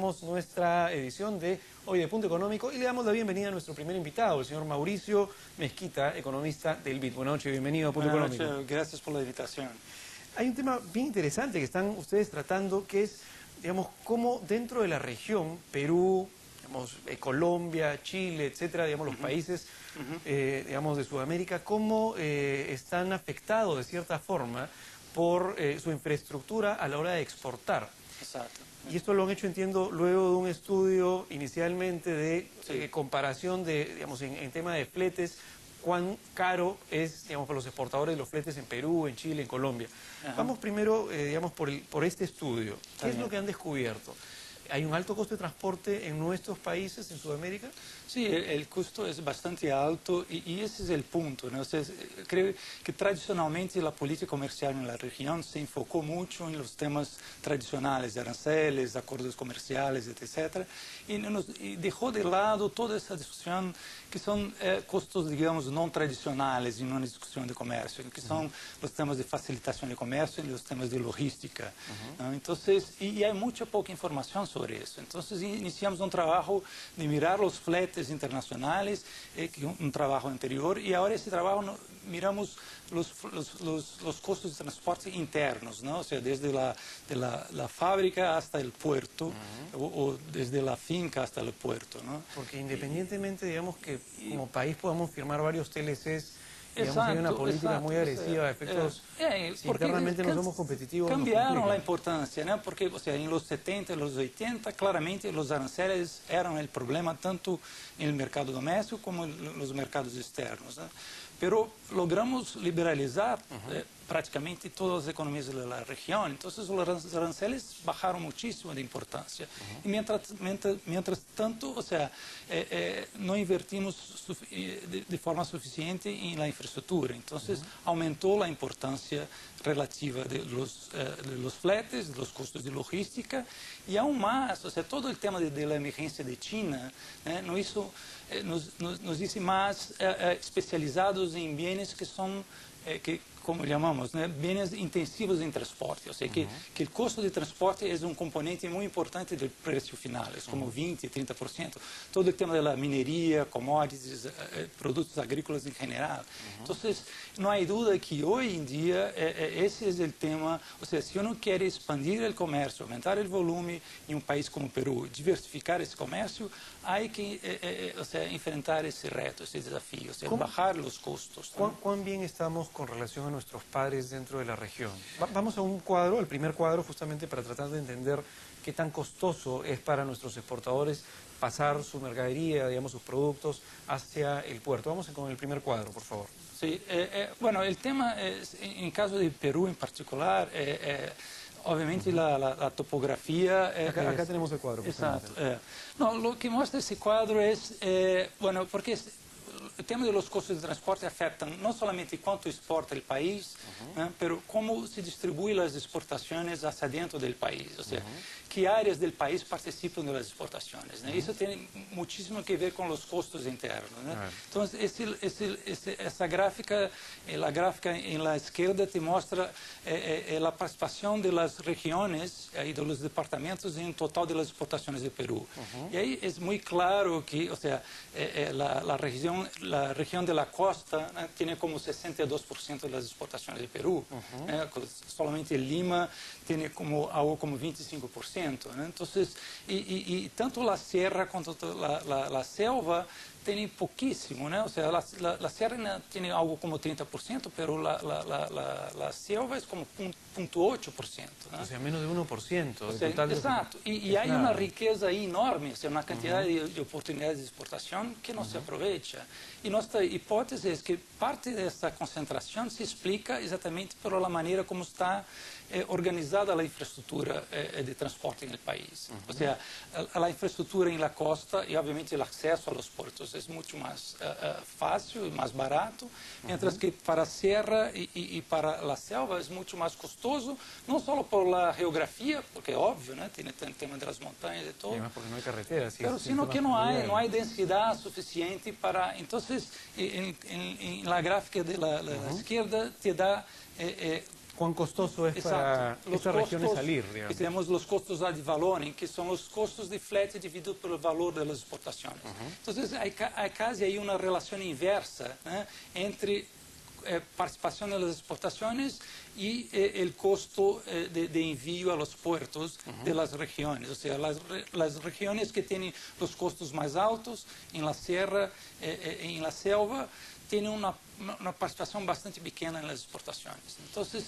Nuestra edición de Hoy de Punto Económico y le damos la bienvenida a nuestro primer invitado, el señor Mauricio Mezquita, economista del BID. Buenas noches, bienvenido a Punto Económico. Buenas noches, gracias por la invitación. Hay un tema bien interesante que están ustedes tratando, que es, digamos, cómo dentro de la región, Perú, digamos, Colombia, Chile, etcétera, digamos, los países, digamos, de Sudamérica, cómo están afectados de cierta forma por su infraestructura a la hora de exportar. Exacto. Y esto lo han hecho, entiendo, luego de un estudio inicialmente de comparación de, digamos, en tema de fletes, cuán caro es, digamos, para los exportadores los fletes en Perú, en Chile, en Colombia. Ajá. Vamos primero, digamos, por este estudio. ¿Qué es lo que han descubierto? ¿Hay un alto costo de transporte en nuestros países, en Sudamérica? Sí, el costo es bastante alto y ese es el punto, ¿no? O sea, creo que tradicionalmente la política comercial en la región se enfocó mucho en los temas tradicionales de aranceles, acuerdos comerciales, etc. Y dejó de lado toda esa discusión que son costos, digamos, no tradicionales en una discusión de comercio, que son los temas de facilitación de comercio y los temas de logística, ¿no? Entonces, y hay mucha poca información sobre eso. Entonces, iniciamos un trabajo de mirar los fletes internacionales, un trabajo anterior, y ahora ese trabajo miramos los costos de transporte internos, ¿no? O sea, desde la fábrica hasta el puerto, o desde la finca hasta el puerto, ¿no? Porque independientemente, digamos, que como país podamos firmar varios TLCs, digamos, hay una política muy agresiva de efectos, si internamente no somos competitivos. Cambiaron la importancia, ¿no? Porque, o sea, en los 70 y los 80, claramente los aranceles eran el problema tanto en el mercado doméstico como en los mercados externos, ¿no? Pero logramos liberalizar prácticamente todas las economías de la región, entonces los aranceles bajaron muchísimo de importancia. Y mientras tanto, o sea, no invertimos de forma suficiente en la infraestructura, entonces aumentó la importancia relativa de los fletes, de los costos de logística, y aún más, o sea, todo el tema de la emergencia de China nos hizo más especializados en bienes que son, como llamamos, né, bienes intensivos en transporte, o sea, que el costo de transporte es un componente muy importante del precio final, es como 20, 30%. Todo el tema de la minería, commodities, productos agrícolas en general. Entonces, no hay duda que hoy en día ese es el tema, o sea, si uno quiere expandir el comercio, aumentar el volumen en un país como Perú, diversificar ese comercio, hay que o sea, enfrentar ese reto, ese desafío, o sea, bajar los costos. ¿Cuán bien estamos con relación a nuestros pares dentro de la región? Vamos a un cuadro, el primer cuadro, justamente para tratar de entender qué tan costoso es para nuestros exportadores pasar su mercadería, digamos, sus productos hacia el puerto. Vamos con el primer cuadro, por favor. Sí, bueno, el tema, en caso de Perú en particular, obviamente la topografía... Acá tenemos el cuadro. Exacto. No, lo que muestra ese cuadro es, bueno, porque el tema de los costos de transporte afectan no solamente cuánto exporta el país, pero cómo se distribuyen las exportaciones hacia dentro del país, o sea, qué áreas del país participan de las exportaciones, ¿no? Eso tiene muchísimo que ver con los costos internos, ¿no? Entonces, esa gráfica, la gráfica en la izquierda te muestra la participación de las regiones y de los departamentos en total de las exportaciones de Perú. Y ahí es muy claro que, o sea, la región de la costa tiene como 62% de las exportaciones de Perú. Solamente Lima tiene como algo como 25%. ¿no? Entonces, y tanto la sierra como la selva tienen poquísimo, ¿no? O sea, la sierra tiene algo como 30%, pero la selva es como 0.8%. ¿no? O sea, menos de 1% O del sea, total. Exacto, y hay una riqueza ahí enorme, o sea, una cantidad de oportunidades de exportación que no se aprovecha. Y nuestra hipótesis es que parte de esta concentración se explica exactamente por la manera como está organizada la infraestructura de transporte en el país. O sea, la infraestructura en la costa y obviamente el acceso a los puertos es mucho más fácil y más barato, mientras que para sierra y para la selva es mucho más costoso, no solo por la geografía, porque obvio, ¿no? Tiene el tema de las montañas y todo. Y además porque no hay carreteras. Pero sino que no hay densidad suficiente para... Entonces, en la gráfica de la izquierda te da cuán costoso es Exacto. para Los estas regiones costos, salir, digamos. Tenemos los costos ad valorem, que son los costos de flete dividido por el valor de las exportaciones. Entonces, hay casi ahí una relación inversa, ¿eh?, entre participación en las exportaciones y el costo de envío a los puertos de las regiones. O sea, las regiones que tienen los costos más altos en la sierra, en la selva, tienen una participación bastante pequeña en las exportaciones. Entonces,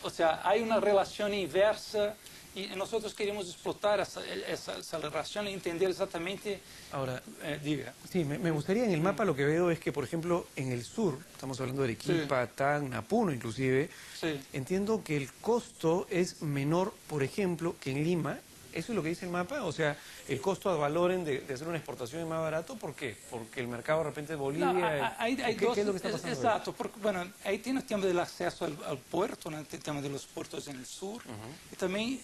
o sea, hay una relación inversa y nosotros queremos explotar esa relación y entender exactamente. Ahora, diga. sí, me gustaría, en el mapa lo que veo es que, por ejemplo, en el sur, estamos hablando de Arequipa, Tacna, Puno inclusive, Sí. entiendo que el costo es menor, por ejemplo, que en Lima. ¿Eso es lo que dice el mapa? O sea, el costo ad valorem de hacer una exportación es más barato. ¿Por qué? Porque el mercado de repente es Bolivia. No, hay ¿Qué dos, es lo que está pasando ahí? exacto, porque, bueno, ahí tiene el tema del acceso al puerto, ¿no?, el tema de los puertos en el sur, y también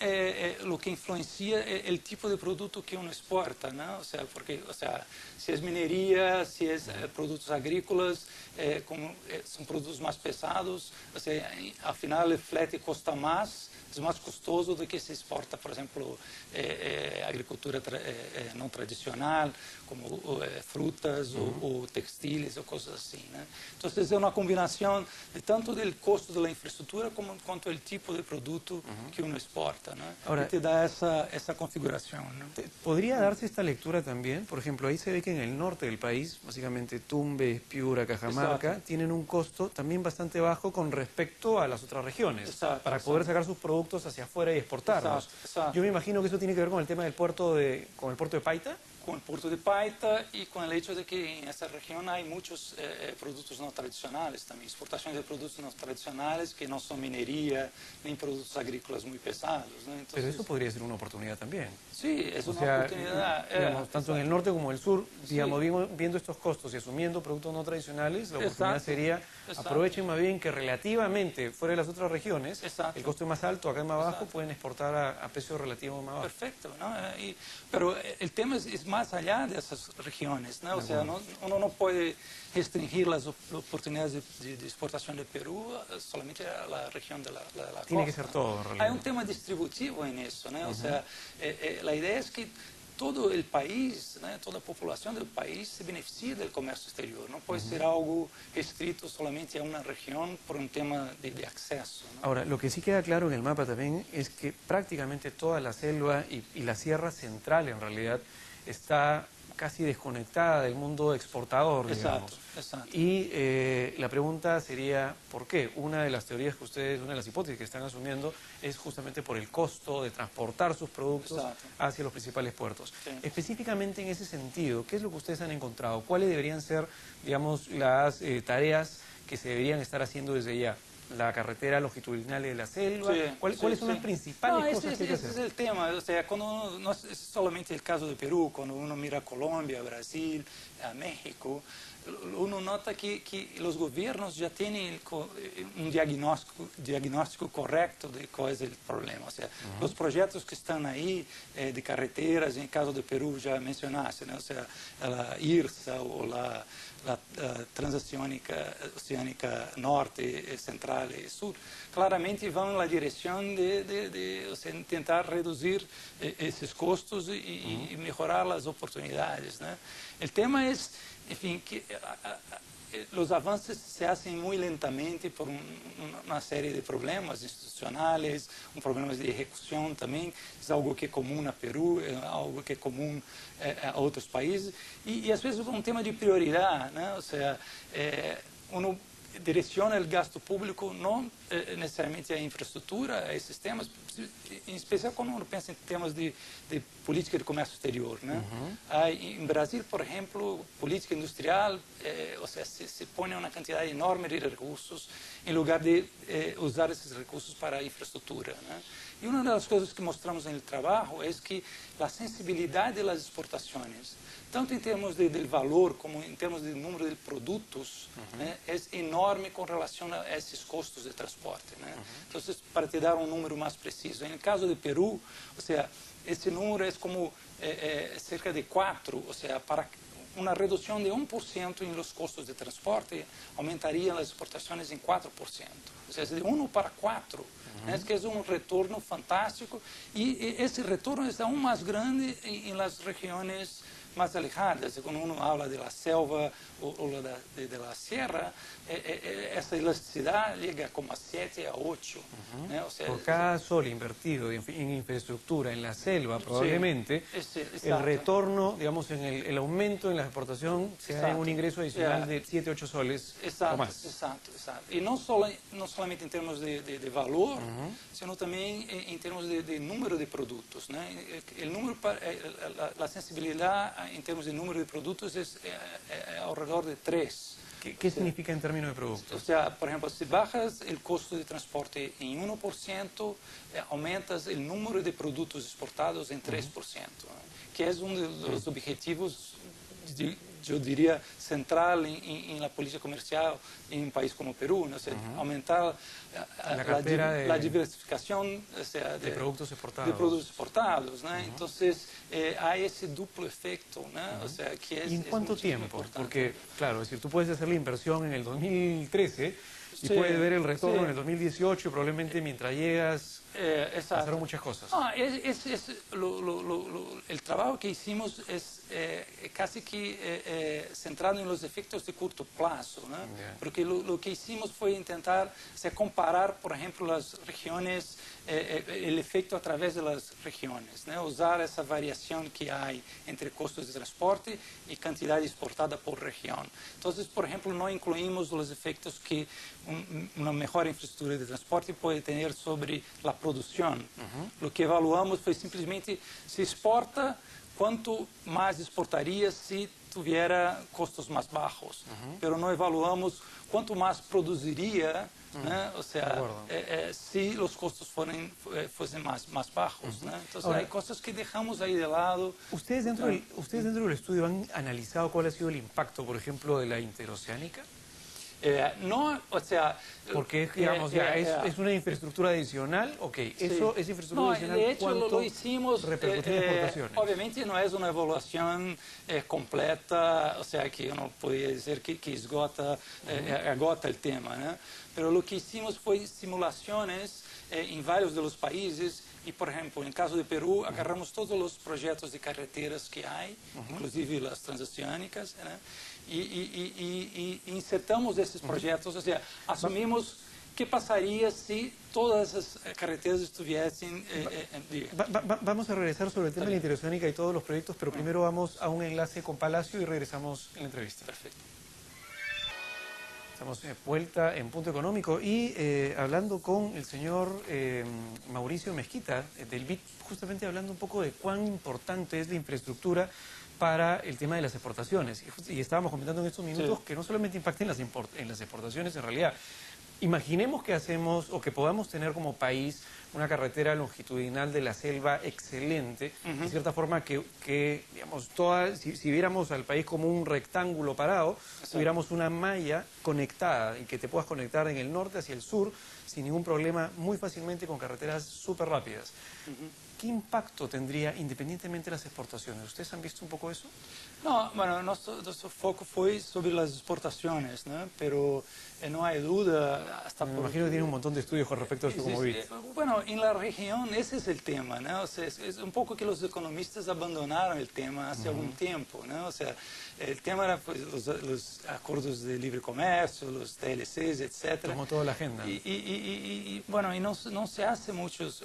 lo que influencia el tipo de producto que uno exporta, ¿no? O sea, porque, o sea, si es minería, si es productos agrícolas, son productos más pesados, o sea, al final el flete cuesta más, es más costoso do que se exporta, por ejemplo, agricultura no tradicional, como frutas o textiles o cosas así, ¿no? Entonces, es una combinación de tanto del costo de la infraestructura como cuanto el tipo de producto que uno exporta, ¿no? Ahora, y te da esa configuración, ¿no? ¿Podría darse esta lectura también? Por ejemplo, ahí se ve que en el norte del país, básicamente Tumbes, Piura, Cajamarca, Exacto. tienen un costo también bastante bajo con respecto a las otras regiones, Exacto, para poder sacar sus productos hacia afuera y exportarlos. Exacto. Yo me imagino que eso tiene que ver con el tema del con el puerto de Paita. Con el puerto de Paita y con el hecho de que en esta región hay muchos productos no tradicionales también, exportaciones de productos no tradicionales que no son minería ni productos agrícolas muy pesados, ¿no? Entonces, Pero eso podría ser una oportunidad también. sí, es O una sea, oportunidad. digamos, tanto en el norte como en el sur, digamos, Sí. viendo estos costos y asumiendo productos no tradicionales, la oportunidad Exacto. sería Exacto. aprovechen más bien que relativamente fuera de las otras regiones, Exacto. el costo es más alto, acá es más bajo, Exacto. pueden exportar a precio relativo más bajo. Perfecto, ¿no? Pero el tema es más allá de esas regiones, ¿no? O sea, uno no puede restringir las oportunidades de exportación de Perú solamente a la región de la costa. Tiene que ser todo, en realidad. Hay un tema distributivo en eso, ¿no? O sea, la idea es que todo el país, ¿no?, toda la población del país se beneficia del comercio exterior. No puede ser algo restrito solamente a una región por un tema de acceso, ¿no? Ahora, lo que sí queda claro en el mapa también es que prácticamente toda la selva y la sierra central, en realidad, está casi desconectada del mundo exportador, digamos. Exacto. Y la pregunta sería, ¿por qué? Una de las teorías que ustedes, una de las hipótesis que están asumiendo es justamente por el costo de transportar sus productos Exacto. hacia los principales puertos. Sí. Específicamente en ese sentido, ¿qué es lo que ustedes han encontrado? ¿Cuáles deberían ser, digamos, las tareas que se deberían estar haciendo desde ya? La carretera longitudinal de la selva. Sí, ¿Cuáles son las principales cosas que hay que ese es hacer? el tema. O sea, cuando uno, no es solamente el caso de Perú, cuando uno mira a Colombia, a Brasil, a México, uno nota que los gobiernos ya tienen un diagnóstico correcto de cuál es el problema. O sea, los proyectos que están ahí de carreteras, en el caso de Perú ya mencionaste, ¿no? O sea, la IRSA o la Transoceánica Norte, Central y Sur, claramente van en la dirección de o sea, intentar reducir esos costos y mejorar las oportunidades, ¿no? El tema es, en fin, que los avances se hacen muy lentamente por una serie de problemas institucionales, problemas de ejecución también, es algo que es común a Perú, es algo que es común a otros países, y a veces es un tema de prioridad, ¿no? O sea, uno direciona el gasto público no necesariamente a infraestructura, a esses temas, em especial quando uno pensa em temas de política de comércio exterior, né? Em Brasil, por exemplo, política industrial, ou seja, se põe uma quantidade enorme de recursos em lugar de usar esses recursos para a infraestrutura, né? E uma das coisas que mostramos no trabalho é que a sensibilidade das exportações, tanto em termos de valor como em termos de número de produtos, né, é enorme com relação a esses custos de transporte, né? Então, para te dar um número mais preciso, no caso de Peru, ou seja, esse número é como cerca de 4, ou seja, para uma redução de 1% em los custos de transporte, aumentaria as exportações em 4%. o sea, es de 1 para 4. Es que es un retorno fantástico y ese retorno es aún más grande en las regiones más alejadas. Cuando uno habla de la selva o de la sierra, esa elasticidad llega como a 7 a 8. O sea, por cada sol invertido en infraestructura en la selva, probablemente el retorno, digamos, en el aumento en la exportación sea en un ingreso adicional de 7, 8 soles o más. Exacto. Y no solamente en términos de valor, sino también en términos de número de productos. El número, la sensibilidad en términos de número de productos es alrededor de 3. ¿Qué significa en términos de productos? O sea, por ejemplo, si bajas el costo de transporte en 1%, aumentas el número de productos exportados en 3%, que es uno de los objetivos, yo diría, central en la política comercial en un país como Perú, ¿no? O sea, aumentar la diversificación, o sea, de productos exportados. De productos exportados, ¿no? Entonces, hay ese duplo efecto, ¿no? O sea, que ¿Y en cuánto tiempo? Porque, claro, es decir, tú puedes hacer la inversión en el 2013 y puedes ver el retorno en el 2018, probablemente mientras llegas pasaron muchas cosas. El trabajo que hicimos es casi que centrado en los efectos de corto plazo, ¿no? Porque lo que hicimos fue intentar comparar, por ejemplo, las regiones, el efecto a través de las regiones, ¿no? Usar esa variación que hay entre costos de transporte y cantidad exportada por región. Entonces, por ejemplo, no incluimos los efectos que una mejor infraestructura de transporte puede tener sobre la producción. Lo que evaluamos fue simplemente se exporta, cuánto más exportaría si tuviera costos más bajos, pero no evaluamos cuánto más produciría, o sea, si los costos fuesen más bajos. Entonces, ahora, hay cosas que dejamos ahí de lado. ¿Ustedes dentro del estudio han analizado cuál ha sido el impacto, por ejemplo, de la interoceánica? No, o sea... Porque, digamos, es una infraestructura adicional, eso es infraestructura adicional. De hecho, lo hicimos, repercute en exportaciones. Obviamente no es una evaluación completa, o sea, que uno podría decir que agota el tema, ¿no? Pero lo que hicimos fue simulaciones en varios de los países y, por ejemplo, en el caso de Perú, agarramos todos los proyectos de carreteras que hay, inclusive las transoceánicas, ¿no? Y insertamos esses projetos, ou seja, assumimos qué pasaría si todas esas carreteras estuviesen... Vamos a regresar sobre el tema de la interoceánica y todos los proyectos, pero primero vamos a un enlace con Palacio y regresamos en la entrevista. Perfecto. Estamos de vuelta en Punto Económico y hablando con el señor Mauricio Mezquita del BID, justamente hablando un poco de cuán importante es la infraestructura para el tema de las exportaciones. Y estábamos comentando en estos minutos que no solamente impacta en las exportaciones, en realidad. Imaginemos que hacemos o que podamos tener como país una carretera longitudinal de la selva excelente, de cierta forma que digamos, si viéramos al país como un rectángulo parado, tuviéramos una malla conectada y que te puedas conectar en el norte hacia el sur sin ningún problema, muy fácilmente con carreteras súper rápidas. ¿Qué impacto tendría independientemente de las exportaciones? ¿Ustedes han visto un poco eso? No, bueno, nuestro foco fue sobre las exportaciones, ¿no? Pero no hay duda... Me imagino que tiene un montón de estudios con respecto a esto como BID. Bueno, en la región ese es el tema, ¿no? O sea, es un poco que los economistas abandonaron el tema hace algún tiempo, ¿no? O sea, el tema era pues, los acuerdos de libre comercio, los TLCs, etc. Tomó toda la agenda. Bueno, y no se hace muchos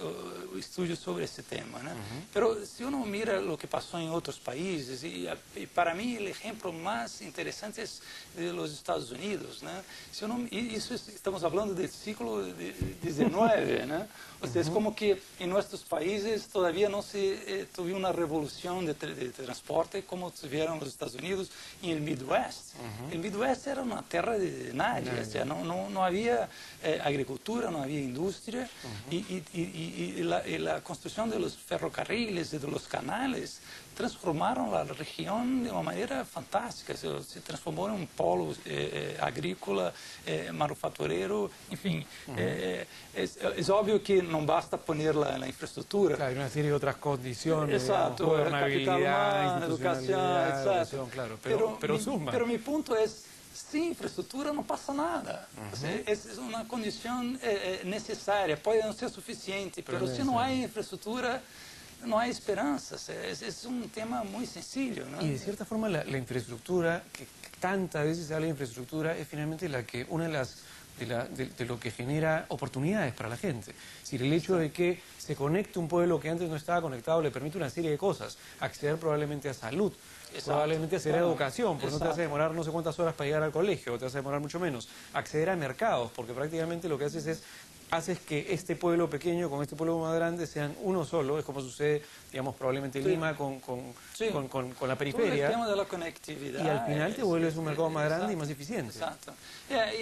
estudios sobre ese tema, ¿no? Pero si uno mira lo que pasó en otros países, y para mí el ejemplo más interesante es de los Estados Unidos, ¿no? Si uno, y eso estamos hablando del siglo XIX, ¿no? O sea, es como que en nuestros países todavía no se tuvo una revolución de transporte como tuvieron los Estados Unidos en el Midwest. El Midwest era una tierra de nadie, o sea, no había agricultura, no había industria, y la construcción de los ferrocarriles y de los canales transformaron la región de una manera fantástica, se transformó en un polo agrícola, manufacturero, en fin. Es obvio que no basta poner la infraestructura. Claro, hay una serie de otras condiciones, exacto, gobernabilidad, educación, claro, pero suma. Pero mi punto es, sin infraestructura no pasa nada. O sea, es una condición necesaria, puede no ser suficiente, pero si no hay infraestructura, no hay esperanzas. Es un tema muy sencillo, ¿no? Y de cierta forma la infraestructura, que tantas veces se habla de infraestructura, es finalmente una de las de lo que genera oportunidades para la gente. Es decir, el hecho de que se conecte un pueblo que antes no estaba conectado le permite una serie de cosas. Acceder probablemente a salud, probablemente acceder a educación, porque no te vas a demorar no sé cuántas horas para llegar al colegio, o te vas a demorar mucho menos. Acceder a mercados, porque prácticamente lo que haces que este pueblo pequeño con este pueblo más grande sean uno solo, es como sucede, digamos, probablemente en Lima con la periferia. Todo el tema de la conectividad. Y al final te vuelves un mercado más grande y más eficiente. Exacto.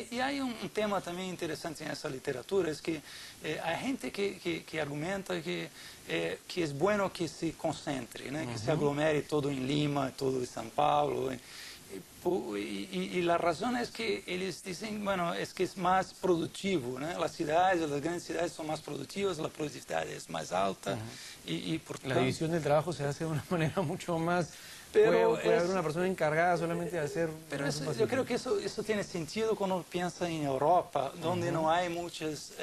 Y hay un tema también interesante en esa literatura, es que hay gente que argumenta que es bueno que se concentre, ¿no? Que se aglomere todo en Lima, todo en São Paulo. Y la razón es que ellos dicen, bueno, es que es más productivo, ¿no? Las grandes ciudades son más productivas, la productividad es más alta. Y por la división del trabajo se hace de una manera mucho más... Pero puede haber una persona encargada solamente de hacer... Pero yo creo que eso tiene sentido cuando uno piensa en Europa, donde no hay muchas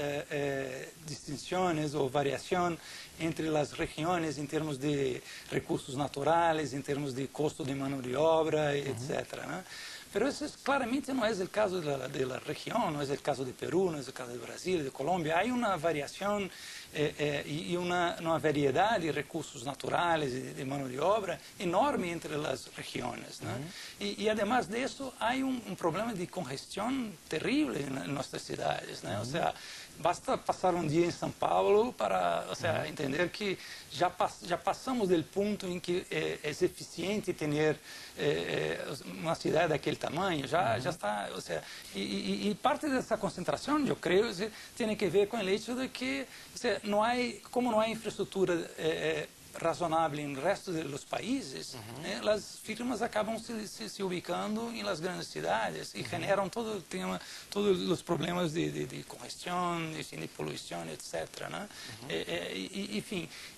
distinciones o variación entre las regiones en términos de recursos naturales, en términos de costo de mano de obra, etc., ¿no? Pero eso claramente no es el caso de la región, no es el caso de Perú, no es el caso de Brasil, de Colombia. Hay una variación y una variedad de recursos naturales y de mano de obra enorme entre las regiones, ¿no? Y además de eso hay un problema de congestión terrible en nuestras ciudades, ¿no? O sea, basta pasar un día en São Paulo para entender que ya pasamos del punto en que es eficiente tener una ciudad de aquel tamaño, ya está, o sea, y parte de esa concentración, yo creo, tiene que ver con el hecho de que, o sea, como no hay infraestructura razonable en el resto de los países, las firmas acaban se ubicando en las grandes ciudades y generan todos los problemas de congestión, de polución, etc., ¿no?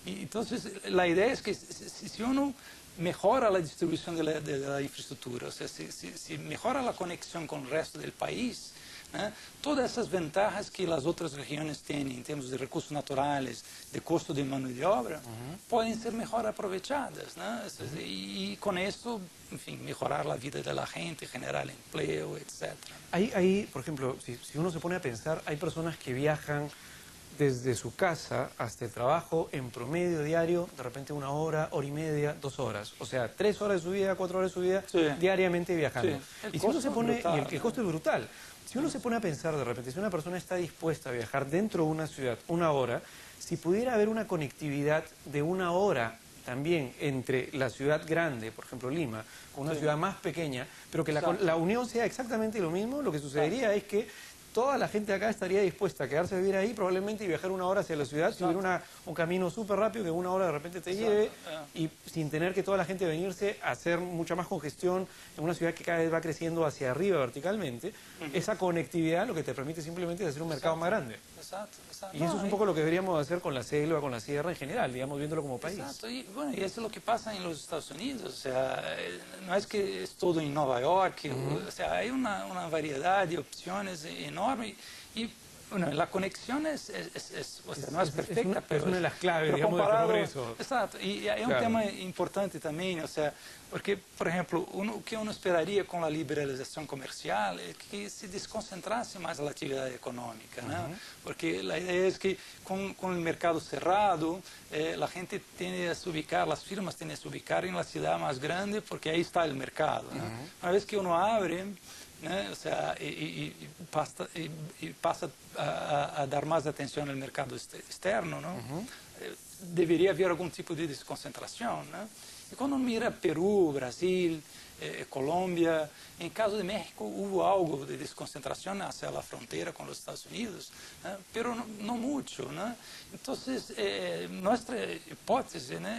Entonces, la idea es que si uno mejora la distribución de la infraestructura, o sea, si mejora la conexión con el resto del país, ¿no? Todas esas ventajas que las otras regiones tienen en términos de recursos naturales, de costo de mano de obra, pueden ser mejor aprovechadas, ¿no? Y con eso, en fin, mejorar la vida de la gente, generar empleo, etc. Hay, por ejemplo, si uno se pone a pensar, hay personas que viajan desde su casa hasta el trabajo en promedio diario, de repente 1 hora, hora y media, 2 horas. O sea, 3 horas de su vida, 4 horas de su vida, diariamente viajando. Y si uno se pone, el costo es brutal. Si uno se pone a pensar de repente, si una persona está dispuesta a viajar dentro de una ciudad 1 hora, si pudiera haber una conectividad de 1 hora también entre la ciudad grande, por ejemplo Lima, con una ciudad más pequeña, pero que la unión sea exactamente lo mismo, lo que sucedería es que toda la gente acá estaría dispuesta a quedarse a vivir ahí probablemente y viajar 1 hora hacia la ciudad, si hubiera un camino súper rápido que 1 hora de repente te lleve y sin tener que toda la gente venirse a hacer mucha más congestión en una ciudad que cada vez va creciendo hacia arriba verticalmente. Esa conectividad lo que te permite simplemente es hacer un mercado más grande. Y eso es un poco lo que deberíamos hacer con la selva, con la sierra en general, digamos, viéndolo como país. Exacto, y bueno, y eso es lo que pasa en los Estados Unidos, o sea, no es que es todo en Nueva York, o sea, hay una variedad de opciones enorme y bueno, la conexión o sea, no es perfecta, pero es una de las claves, digamos, del progreso. Exacto, y hay un tema importante también, o sea, porque, por ejemplo, que uno esperaría con la liberalización comercial es que se desconcentrase más la actividad económica, ¿no? Porque la idea es que con el mercado cerrado, la gente tiene a se ubicar, las firmas tienen a se ubicar en la ciudad más grande porque ahí está el mercado, ¿no? Una vez que uno abre, ¿no? O sea, y pasa a dar más atención al mercado externo, ¿no? Debería haber algún tipo de desconcentración, ¿no? Y cuando uno mira Perú, Brasil, Colombia, en caso de México hubo algo de desconcentración hacia la frontera con los Estados Unidos, ¿no? Pero no mucho, ¿no? Entonces, nuestra hipótesis, ¿no?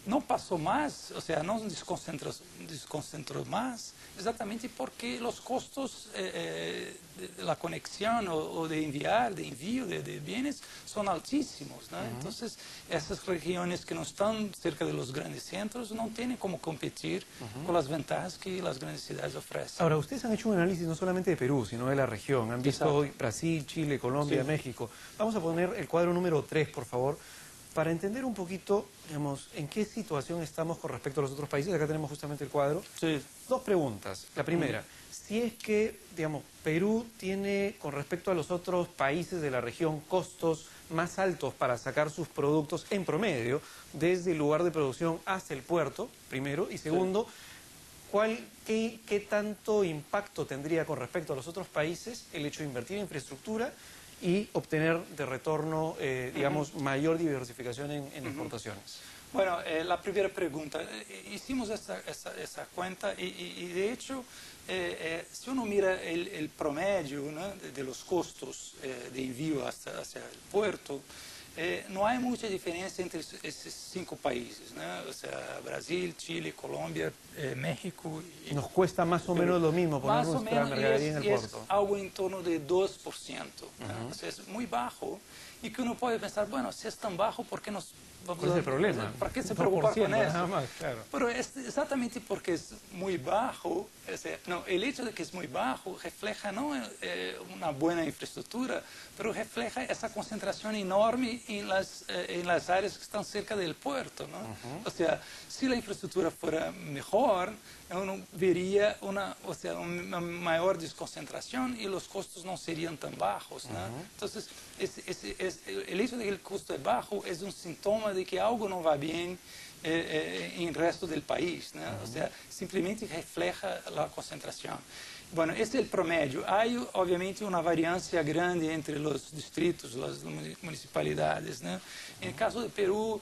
No pasó más, o sea, no desconcentró más, exatamente porque los costos de la conexión o de envío de bienes son altísimos, ¿no? Entonces, Entonces, esas regiones que no están cerca de los grandes centros no tienen cómo competir con las ventajas que las grandes ciudades ofrecen. Ahora, ustedes han hecho un análisis no solamente de Perú, sino de la región. Han visto hoy Brasil, Chile, Colombia, Sí. México. Vamos a poner el cuadro número 3, por favor, para entender un poquito, digamos, en qué situación estamos con respecto a los otros países. Acá tenemos justamente el cuadro. Sí. Dos preguntas. La primera, si es que, digamos, Perú tiene, con respecto a los otros países de la región, costos más altos para sacar sus productos en promedio, desde el lugar de producción hasta el puerto, primero. Y segundo, ¿qué tanto impacto tendría con respecto a los otros países el hecho de invertir en infraestructura y obtener de retorno, digamos, mayor diversificación en exportaciones? Bueno, la primera pregunta, hicimos esa cuenta y de hecho, si uno mira el promedio, ¿no?, de los costos de envío hacia el puerto, no hay mucha diferencia entre esos 5 países, ¿no? O sea, Brasil, Chile, Colombia, México. Nos cuesta más o menos lo mismo poner nuestra mercadería en el puerto. Es algo en torno de 2%, ¿no? O sea, es muy bajo y que uno puede pensar, bueno, si es tan bajo, ¿por qué nos vamos ¿Cuál es el problema? ¿Para qué se preocupar con eso? Nada más, claro. Pero es exactamente porque es muy bajo, el hecho de que es muy bajo refleja no una buena infraestructura, pero refleja esa concentración enorme en las áreas que están cerca del puerto, ¿no? O sea, si la infraestructura fuera mejor, uno vería una mayor desconcentración y los costos no serían tan bajos, ¿no? Entonces, el hecho de que el costo es bajo es un síntoma de que algo no va bien en el resto del país, ¿no? O sea, simplemente refleja la concentración. Bueno, este es el promedio. Hay, obviamente, una variancia grande entre los distritos, las municipalidades, ¿no? En el caso de Perú,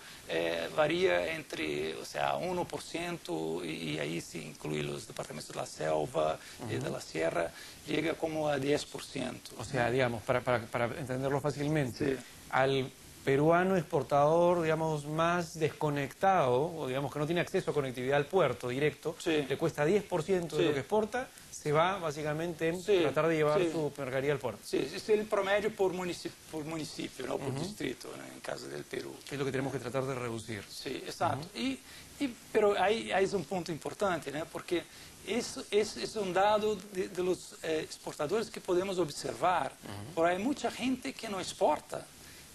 varía entre, 1%, y ahí se incluye los departamentos de la selva y de la sierra, llega como a 10%. O sea, digamos, para entenderlo fácilmente, Sí. al peruano exportador, digamos, más desconectado, o digamos que no tiene acceso a conectividad al puerto directo, Sí. le cuesta 10% de Sí. lo que exporta, se va básicamente en Sí. tratar de llevar Sí. su mercadería al puerto. Sí, es el promedio por municipio, no por distrito, ¿no? En el caso del Perú. Que es lo que tenemos que tratar de reducir. Sí, exacto. Pero ahí es un punto importante, ¿no? Porque eso es un dado de los exportadores que podemos observar. Pero hay mucha gente que no exporta.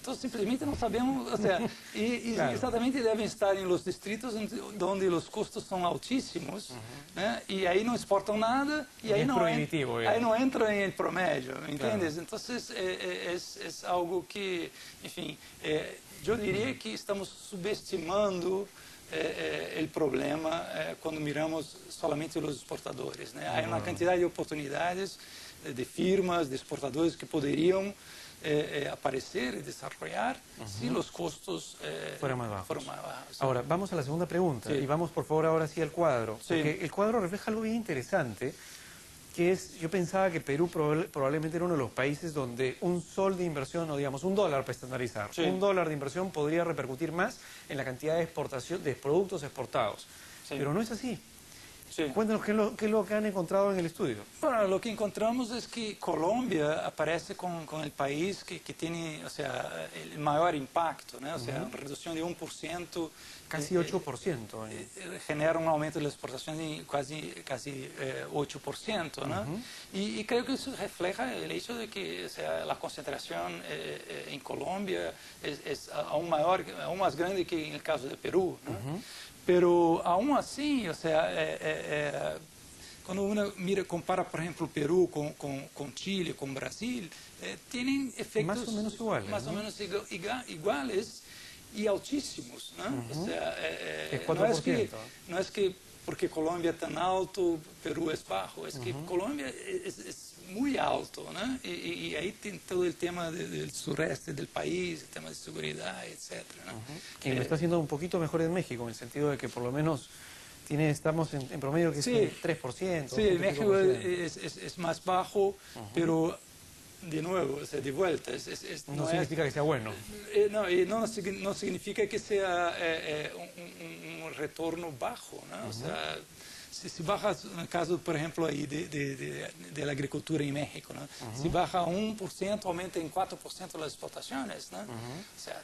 Entonces, simplesmente no sabemos, o sea, Claro. exactamente deben estar en los distritos donde los costos son altísimos, ¿no? Y ahí no exportan nada y ahí Es no, prohibitivo, ahí no entran en el promedio, ¿me entiendes? Claro. Entonces, es algo que, enfim, yo diría que estamos subestimando el problema cuando miramos solamente los exportadores, ¿no? Hay una cantidad de oportunidades de firmas, de exportadores que podrían aparecer y desarrollar si los costos Fueran más bajos. fueran más bajos. Ahora, vamos a la segunda pregunta, Sí. y vamos por favor ahora sí al cuadro. Sí. Porque el cuadro refleja algo bien interesante, que es, yo pensaba que Perú probablemente era uno de los países donde un sol de inversión, o digamos un dólar para estandarizar, Sí. un dólar de inversión podría repercutir más en la cantidad de exportación de productos exportados. Sí. Pero no es así. Sí. Cuéntanos qué es lo que han encontrado en el estudio. Bueno, lo que encontramos es que Colombia aparece con el país que tiene, el mayor impacto, ¿no? O sea, reducción de 1%. Casi 8%. Genera un aumento de la exportación de casi 8%, ¿no? Y creo que eso refleja el hecho de que la concentración en Colombia es aún mayor, aún más grande que en el caso de Perú, ¿no? Pero aún así, cuando uno compara, por ejemplo, Perú con Chile, con Brasil, tienen efectos Más o menos iguales, más ¿no? o menos iguales y altísimos, ¿no? O sea, Es no es 4%. no es que porque Colombia es tan alto, Perú es bajo, es que Colombia es muy alto, ¿no? Y ahí tiene todo el tema del sureste del país, el tema de seguridad, etcétera, ¿no? Y lo está haciendo un poquito mejor en México, en el sentido de que por lo menos estamos en promedio que Sí. es 3%. Sí, México es más bajo, pero de nuevo, de vuelta, No significa que sea bueno. no significa que sea un retorno bajo, ¿no? O sea, si bajas, en el caso, por ejemplo, ahí de la agricultura en México, ¿no? Si baja 1%, aumenta en 4% las exportaciones, ¿no? O sea,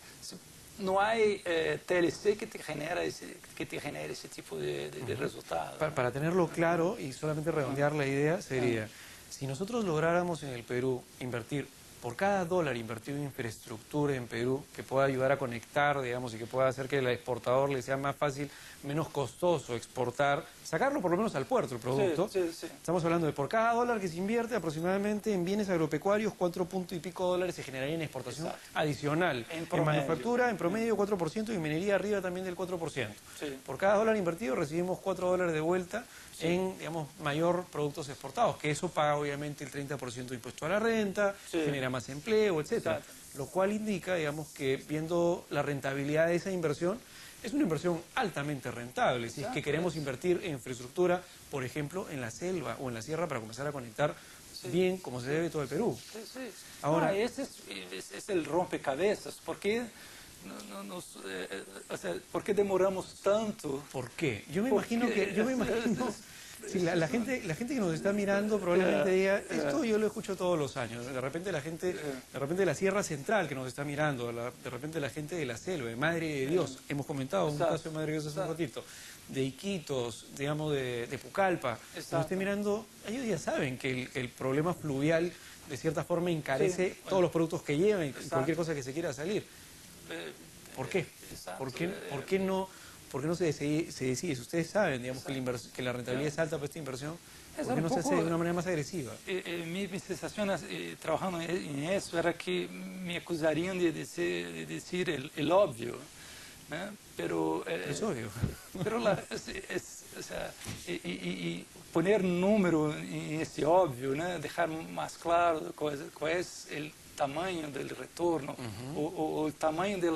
no hay TLC que te genere ese tipo de resultado. Para tenerlo claro y solamente redondear la idea sería, si nosotros lográramos en el Perú invertir por cada dólar invertido en infraestructura en Perú, que pueda ayudar a conectar, digamos, y que pueda hacer que al exportador le sea más fácil, menos costoso exportar, sacarlo por lo menos al puerto el producto. Sí, sí, sí. Estamos hablando de por cada dólar que se invierte aproximadamente en bienes agropecuarios, 4 punto y pico dólares se generaría en exportación adicional. En manufactura, en promedio, 4%, y en minería arriba también del 4%. Sí. Por cada dólar invertido recibimos 4 dólares de vuelta en, digamos, mayor productos exportados, que eso paga obviamente el 30% de impuesto a la renta, genera más empleo, etcétera. Lo cual indica, digamos, que viendo la rentabilidad de esa inversión, es una inversión altamente rentable. Si es que queremos invertir en infraestructura, por ejemplo, en la selva o en la sierra para comenzar a conectar bien, como se debe, todo el Perú. Sí, sí. Ahora, ese es el rompecabezas. ¿Por qué, ¿por qué demoramos tanto? ¿Por qué? Yo me imagino que... Sí, la gente que nos está mirando probablemente diga, esto yo lo escucho todos los años. De repente la gente de la Sierra Central que nos está mirando, de repente la gente de la selva, de Madre de Dios, hemos comentado un caso de Madre de Dios hace un ratito, de Iquitos, digamos de Pucallpa, nos esté mirando, ellos ya saben que el problema fluvial de cierta forma encarece todos los productos que llevan y cualquier cosa que se quiera salir. ¿Por qué? ¿Por qué no se decide? Si ustedes saben, digamos, que la rentabilidad es alta para esta inversión, ¿por qué no se hace de una manera más agresiva? Mi sensación trabajando en eso era que me acusarían de decir el obvio, ¿no? Pero es obvio. Pero o sea, y poner número en ese obvio, ¿no? Dejar más claro cuál es el tamaño del retorno o el tamaño de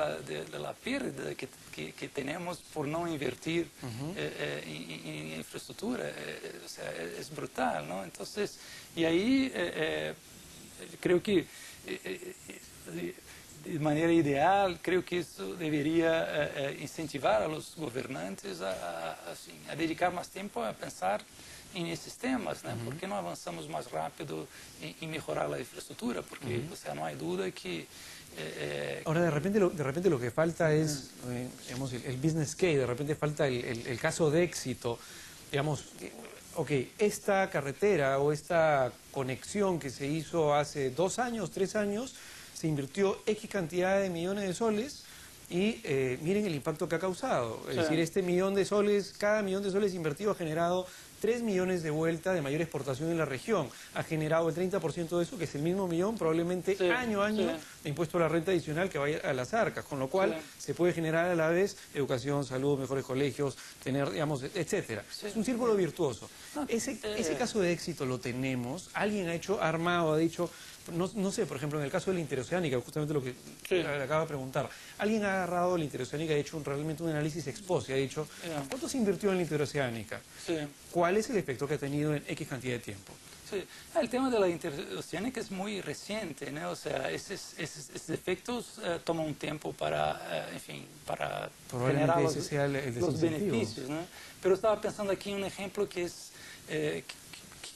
la pérdida que tenemos por no invertir en infraestructura. O sea, es brutal, ¿no? Entonces, y ahí creo que de manera ideal, creo que eso debería incentivar a los gobernantes a dedicar más tiempo a pensar en esses temas, né? ¿Por qué no avanzamos más rápido en mejorar la infraestructura? Porque, o sea, no hay duda que... Ahora, de repente lo que falta es, digamos, el business case, de repente falta el caso de éxito. Digamos, ok, esta carretera o esta conexión que se hizo hace 2 años, 3 años, se invirtió X cantidad de millones de soles y miren el impacto que ha causado. Es decir, este millón de soles, cada millón de soles invertido ha generado 3 millones de vuelta de mayor exportación en la región. Ha generado el 30% de eso, que es el mismo millón, probablemente año a año, de impuesto a la renta adicional que vaya a las arcas. Con lo cual, se puede generar a la vez educación, salud, mejores colegios, tener, digamos, etcétera. Es un círculo virtuoso. Ese caso de éxito lo tenemos. Alguien ha armado, ha dicho... No sé, por ejemplo, en el caso de la interoceánica, justamente lo que le acaba de preguntar, alguien ha agarrado la interoceánica y ha hecho realmente un análisis ex post y ha dicho, ¿cuánto se invirtió en la interoceánica? ¿Cuál es el efecto que ha tenido en X cantidad de tiempo? Sí. El tema de la interoceánica es muy reciente, ¿no? O sea, esos efectos toman un tiempo para, en fin, para generar los beneficios, ¿no? Pero estaba pensando aquí en un ejemplo que es, que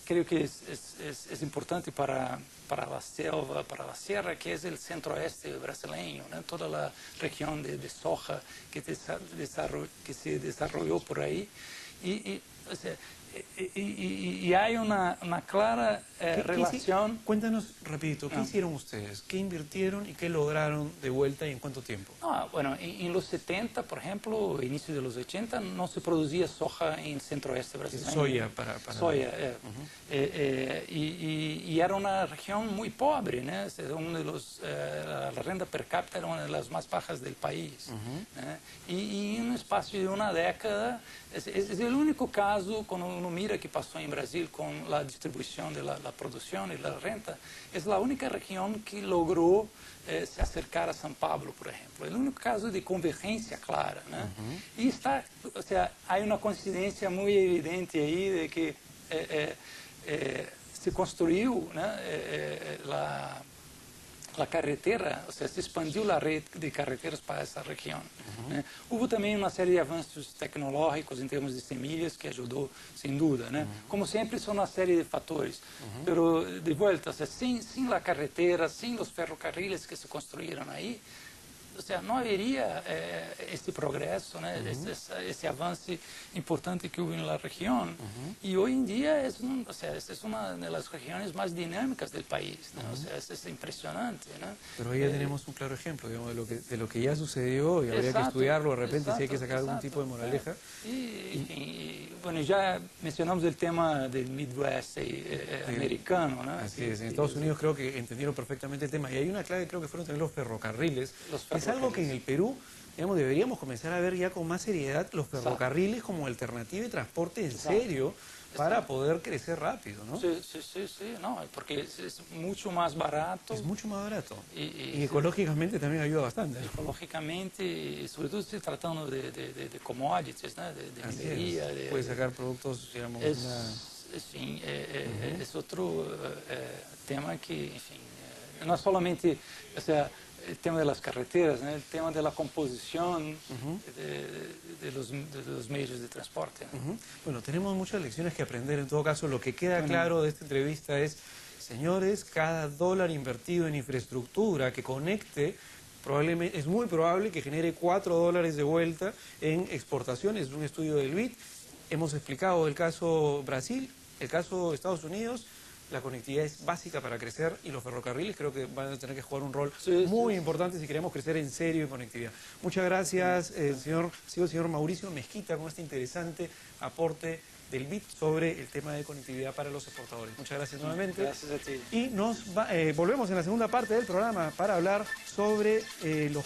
creo que es importante para la selva, para la sierra, que es el centro-oeste brasileño, ¿no? Toda la región de soja que se desarrolló por ahí. O sea, y hay una clara relación... Cuéntanos rapidito, ¿qué hicieron ustedes? ¿Qué invirtieron y qué lograron de vuelta y en cuánto tiempo? Bueno, en los 70, por ejemplo, inicio de los 80, no se producía soja en el centro-oeste brasileño. Soya para... Soya, y era una región muy pobre, ¿no? La renta per cápita era una de las más bajas del país. Y en un espacio de una década, es el único caso, cuando uno mira que pasó en Brasil con la distribución de la producción y la renta, es la única región que logró se acercar a São Paulo, por ejemplo. Es el único caso de convergencia clara, ¿no? Y o sea, hay una coincidencia muy evidente ahí de que se construyó, ¿no? La carretera, o sea, se expandió la red de carreteras para esa región. Hubo también una serie de avances tecnológicos en términos de semillas que ayudó, sin duda, ¿no? Como siempre, son una serie de factores. Pero, de vuelta, o sea, sin la carretera, sin los ferrocarriles que se construyeron ahí, o sea, no habería este progreso, ¿no? Ese avance importante que hubo en la región. Y hoy en día o sea, es una de las regiones más dinámicas del país, ¿no? O sea, es impresionante, ¿no? Pero ahí ya tenemos un claro ejemplo, digamos, de lo que ya sucedió y habría que estudiarlo de repente si hay que sacar algún tipo de moraleja. Y bueno, ya mencionamos el tema del Midwest americano, ¿no? Así es, en Estados Unidos creo que entendieron perfectamente el tema. Y hay una clave, creo que fueron también los ferrocarriles. Es algo que en el Perú, digamos, deberíamos comenzar a ver ya con más seriedad los ferrocarriles como alternativa de transporte en serio para poder crecer rápido, ¿no? Sí, no, porque es mucho más barato. Es mucho más barato. Y ecológicamente también ayuda bastante. Ecológicamente, y sobre todo estoy tratando de commodities, ¿no? De minería. Puede sacar productos, digamos, es otro tema que, en fin, no solamente, o sea, el tema de las carreteras, ¿no? El tema de la composición de los medios de transporte, ¿no? Bueno, tenemos muchas lecciones que aprender. En todo caso, lo que queda claro de esta entrevista es, señores, cada dólar invertido en infraestructura que conecte, probablemente, es muy probable que genere $4 de vuelta en exportaciones. Es un estudio del BID. Hemos explicado el caso Brasil, el caso Estados Unidos. La conectividad es básica para crecer y los ferrocarriles creo que van a tener que jugar un rol muy importante si queremos crecer en serio en conectividad. Muchas gracias, señor Mauricio Mezquita, con este interesante aporte del BID sobre el tema de conectividad para los exportadores. Muchas gracias nuevamente. Gracias a ti. Y volvemos en la segunda parte del programa para hablar sobre los